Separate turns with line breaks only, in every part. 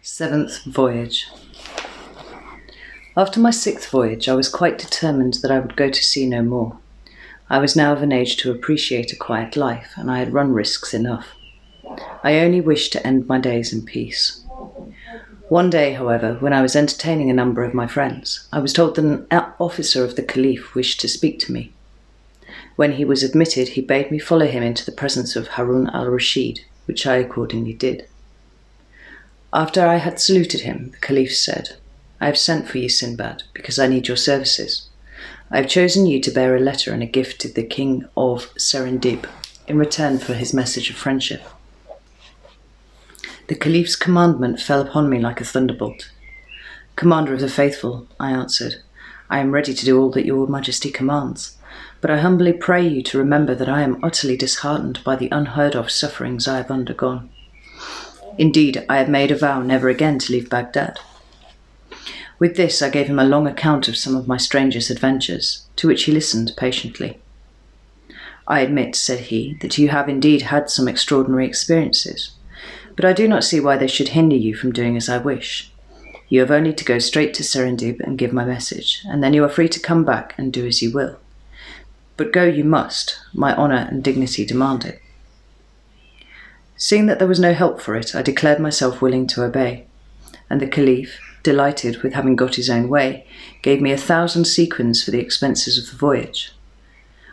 Seventh voyage. After my sixth voyage, I was quite determined that I would go to sea no more. I was now of an age to appreciate a quiet life, and I had run risks enough. I only wished to end my days in peace. One day, however, when I was entertaining a number of my friends, I was told that an officer of the Caliph wished to speak to me. When he was admitted, he bade me follow him into the presence of Harun al-Rashid, which I accordingly did. After I had saluted him, the Caliph said, "I have sent for you, Sinbad, because I need your services. I have chosen you to bear a letter and a gift to the King of Serendib in return for his message of friendship." The Caliph's commandment fell upon me like a thunderbolt. "Commander of the faithful," I answered, "I am ready to do all that your Majesty commands, but I humbly pray you to remember that I am utterly disheartened by the unheard-of sufferings I have undergone. Indeed, I have made a vow never again to leave Baghdad." With this, I gave him a long account of some of my strangest adventures, to which he listened patiently. "I admit," said he, "that you have indeed had some extraordinary experiences, but I do not see why they should hinder you from doing as I wish. You have only to go straight to Serendib and give my message, and then you are free to come back and do as you will. But go you must, my honour and dignity demand it." Seeing that there was no help for it, I declared myself willing to obey, and the Caliph, delighted with having got his own way, gave me 1,000 sequins for the expenses of the voyage.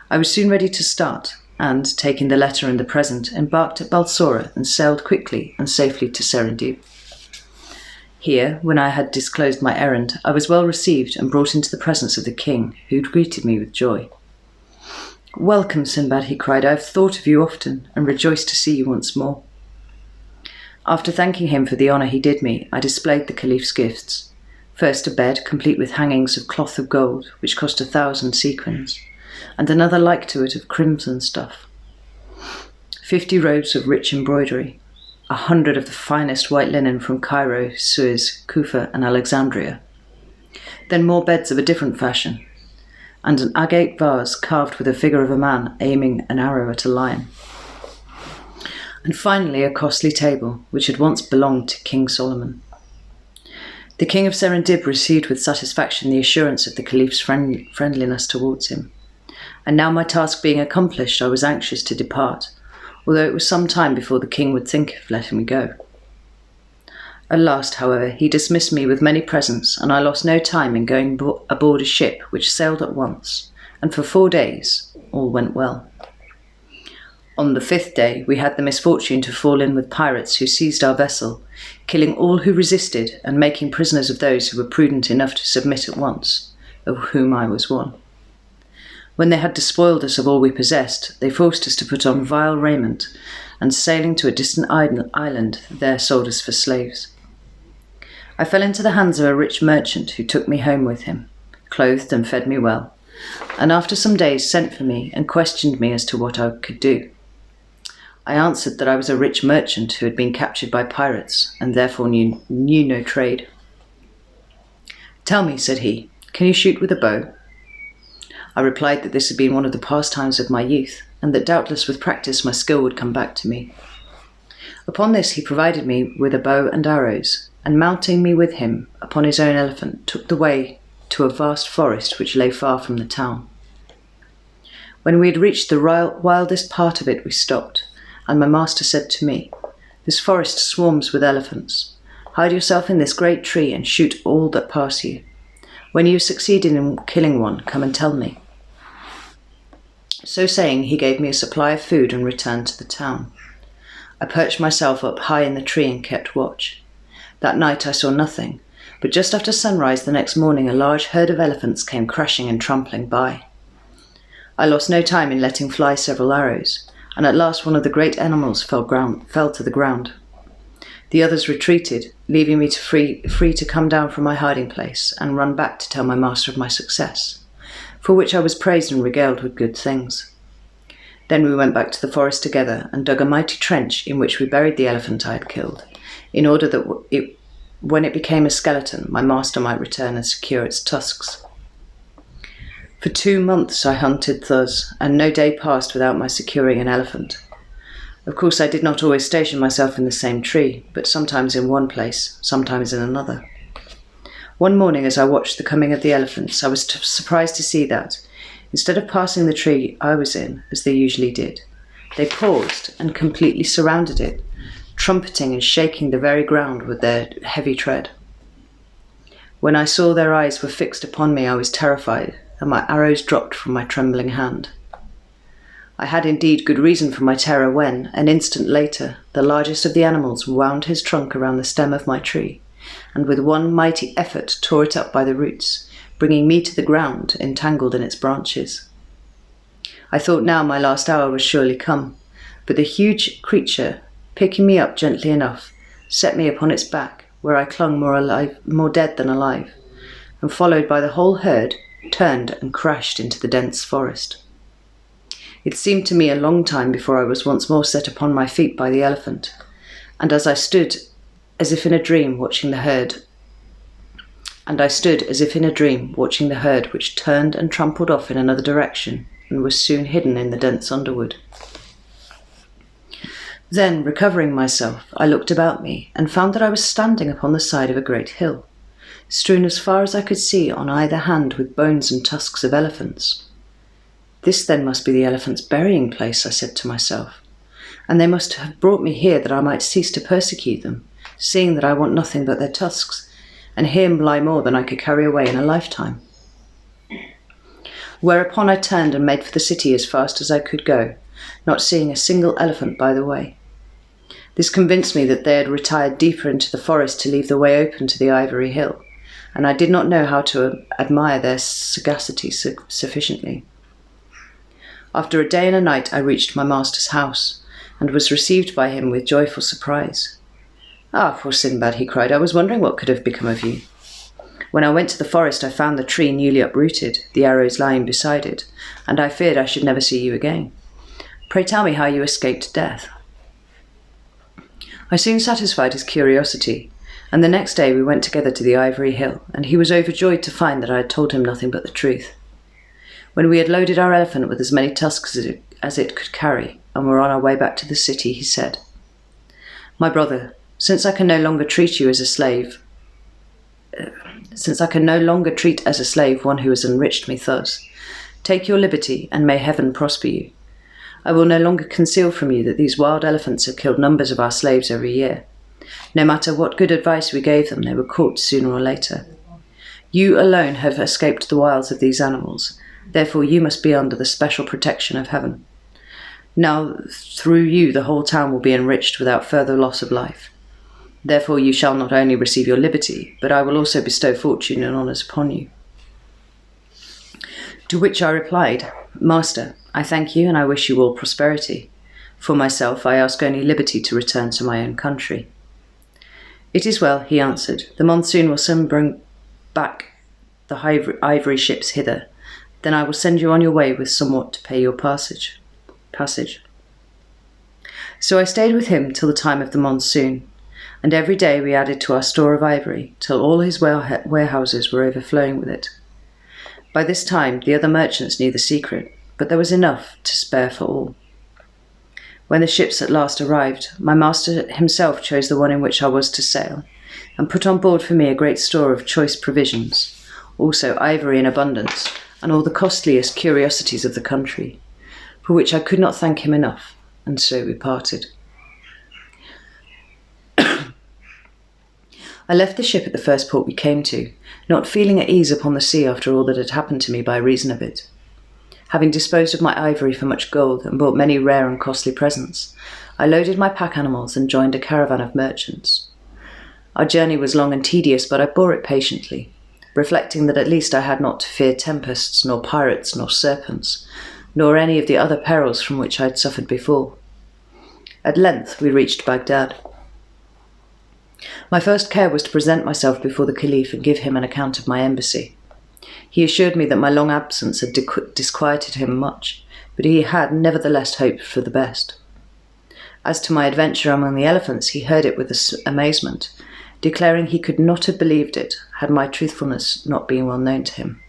I was soon ready to start, and, taking the letter and the present, embarked at Balsora and sailed quickly and safely to Serendib. Here, when I had disclosed my errand, I was well received and brought into the presence of the king, who greeted me with joy. "Welcome, Sinbad," he cried. "I have thought of you often, and rejoiced to see you once more." After thanking him for the honour he did me, I displayed the Caliph's gifts. First a bed, complete with hangings of cloth of gold, which cost 1,000 sequins, and another like to it of crimson stuff. 50 robes of rich embroidery, 100 of the finest white linen from Cairo, Suez, Kufa, and Alexandria. Then more beds of a different fashion, and an agate vase carved with a figure of a man aiming an arrow at a lion. And finally a costly table, which had once belonged to King Solomon. The King of Serendib received with satisfaction the assurance of the Caliph's friendliness towards him. And now my task being accomplished, I was anxious to depart, although it was some time before the king would think of letting me go. At last, however, he dismissed me with many presents, and I lost no time in going aboard a ship which sailed at once, and for 4 days all went well. On the 5th day, we had the misfortune to fall in with pirates who seized our vessel, killing all who resisted and making prisoners of those who were prudent enough to submit at once, of whom I was one. When they had despoiled us of all we possessed, they forced us to put on vile raiment, and sailing to a distant island, there sold us for slaves. I fell into the hands of a rich merchant who took me home with him, clothed and fed me well, and after some days sent for me and questioned me as to what I could do. I answered that I was a rich merchant who had been captured by pirates and therefore knew no trade. "Tell me," said he, "can you shoot with a bow?" I replied that this had been one of the pastimes of my youth, and that doubtless with practice my skill would come back to me. Upon this he provided me with a bow and arrows, and mounting me with him upon his own elephant, took the way to a vast forest which lay far from the town. When we had reached the wildest part of it, we stopped, and my master said to me, "This forest swarms with elephants. Hide yourself in this great tree and shoot all that pass you. When you have succeeded in killing one, come and tell me." So saying, he gave me a supply of food and returned to the town. I perched myself up high in the tree and kept watch. That night I saw nothing, but just after sunrise the next morning a large herd of elephants came crashing and trampling by. I lost no time in letting fly several arrows, and at last one of the great animals fell to the ground. The others retreated, leaving me free to come down from my hiding place and run back to tell my master of my success, for which I was praised and regaled with good things. Then we went back to the forest together and dug a mighty trench in which we buried the elephant I had killed, in order that when it became a skeleton, my master might return and secure its tusks. For 2 months I hunted thus, and no day passed without my securing an elephant. Of course, I did not always station myself in the same tree, but sometimes in one place, sometimes in another. One morning, as I watched the coming of the elephants, I was surprised to see that, instead of passing the tree I was in, as they usually did, they paused and completely surrounded it, trumpeting and shaking the very ground with their heavy tread. When I saw their eyes were fixed upon me, I was terrified, and my arrows dropped from my trembling hand. I had indeed good reason for my terror when, an instant later, the largest of the animals wound his trunk around the stem of my tree, and with one mighty effort tore it up by the roots, bringing me to the ground, entangled in its branches. I thought now my last hour was surely come, but the huge creature, picking me up gently enough, set me upon its back, where I clung more dead than alive, and followed by the whole herd, turned and crashed into the dense forest. It seemed to me a long time before I was once more set upon my feet by the elephant, and I stood as if in a dream watching the herd, which turned and trampled off in another direction and was soon hidden in the dense underwood. Then, recovering myself, I looked about me and found that I was standing upon the side of a great hill, strewn as far as I could see on either hand with bones and tusks of elephants. This then must be the elephants' burying place, I said to myself, and they must have brought me here that I might cease to persecute them, seeing that I want nothing but their tusks, and here lie more than I could carry away in a lifetime. Whereupon I turned and made for the city as fast as I could go, not seeing a single elephant by the way. This convinced me that they had retired deeper into the forest to leave the way open to the ivory hill, and I did not know how to admire their sagacity sufficiently. After a day and a night I reached my master's house, and was received by him with joyful surprise. "Ah, poor Sinbad," he cried, "I was wondering what could have become of you. When I went to the forest I found the tree newly uprooted, the arrows lying beside it, and I feared I should never see you again. Pray tell me how you escaped death." I soon satisfied his curiosity, and the next day we went together to the ivory hill, and he was overjoyed to find that I had told him nothing but the truth. When we had loaded our elephant with as many tusks as it could carry, and were on our way back to the city, he said, "My brother, since I can no longer treat as a slave one who has enriched me thus, take your liberty, and may heaven prosper you. I will no longer conceal from you that these wild elephants have killed numbers of our slaves every year. No matter what good advice we gave them, they were caught sooner or later. You alone have escaped the wiles of these animals, therefore you must be under the special protection of heaven. Now through you the whole town will be enriched without further loss of life. Therefore you shall not only receive your liberty, but I will also bestow fortune and honours upon you." To which I replied, "Master, I thank you and I wish you all prosperity. For myself, I ask only liberty to return to my own country." "It is well," he answered. "The monsoon will soon bring back the ivory ships hither. Then I will send you on your way with somewhat to pay your passage. So I stayed with him till the time of the monsoon, and every day we added to our store of ivory, till all his warehouses were overflowing with it. By this time the other merchants knew the secret, but there was enough to spare for all. When the ships at last arrived, my master himself chose the one in which I was to sail, and put on board for me a great store of choice provisions, also ivory in abundance, and all the costliest curiosities of the country, for which I could not thank him enough, and so we parted. I left the ship at the first port we came to, not feeling at ease upon the sea after all that had happened to me by reason of it. Having disposed of my ivory for much gold and bought many rare and costly presents, I loaded my pack animals and joined a caravan of merchants. Our journey was long and tedious, but I bore it patiently, reflecting that at least I had not to fear tempests, nor pirates, nor serpents, nor any of the other perils from which I had suffered before. At length we reached Baghdad. My first care was to present myself before the Caliph and give him an account of my embassy. He assured me that my long absence had disquieted him much, but he had nevertheless hoped for the best. As to my adventure among the elephants, he heard it with amazement, declaring he could not have believed it had my truthfulness not been well known to him.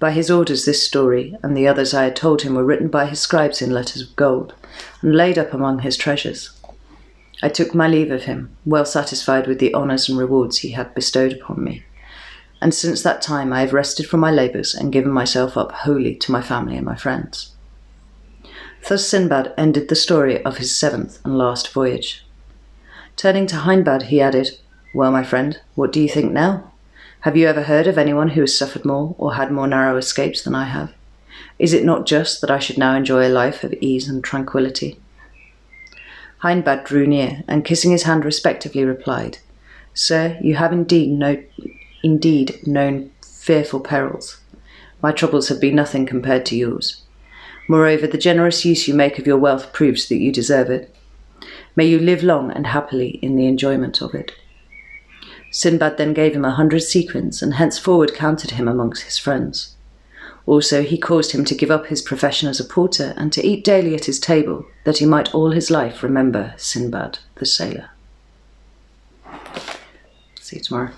By his orders this story, and the others I had told him, were written by his scribes in letters of gold, and laid up among his treasures. I took my leave of him, well satisfied with the honours and rewards he had bestowed upon me, and since that time I have rested from my labours and given myself up wholly to my family and my friends. Thus Sinbad ended the story of his 7th and last voyage. Turning to Hindbad, he added, "Well, my friend, what do you think now? Have you ever heard of anyone who has suffered more or had more narrow escapes than I have? Is it not just that I should now enjoy a life of ease and tranquillity?" Hindbad drew near, and kissing his hand respectively replied, "Sir, you have indeed known fearful perils. My troubles have been nothing compared to yours. Moreover, the generous use you make of your wealth proves that you deserve it. May you live long and happily in the enjoyment of it." Sinbad then gave him 100 sequins, and henceforward counted him amongst his friends. Also he caused him to give up his profession as a porter, and to eat daily at his table, that he might all his life remember Sinbad the sailor. See you tomorrow.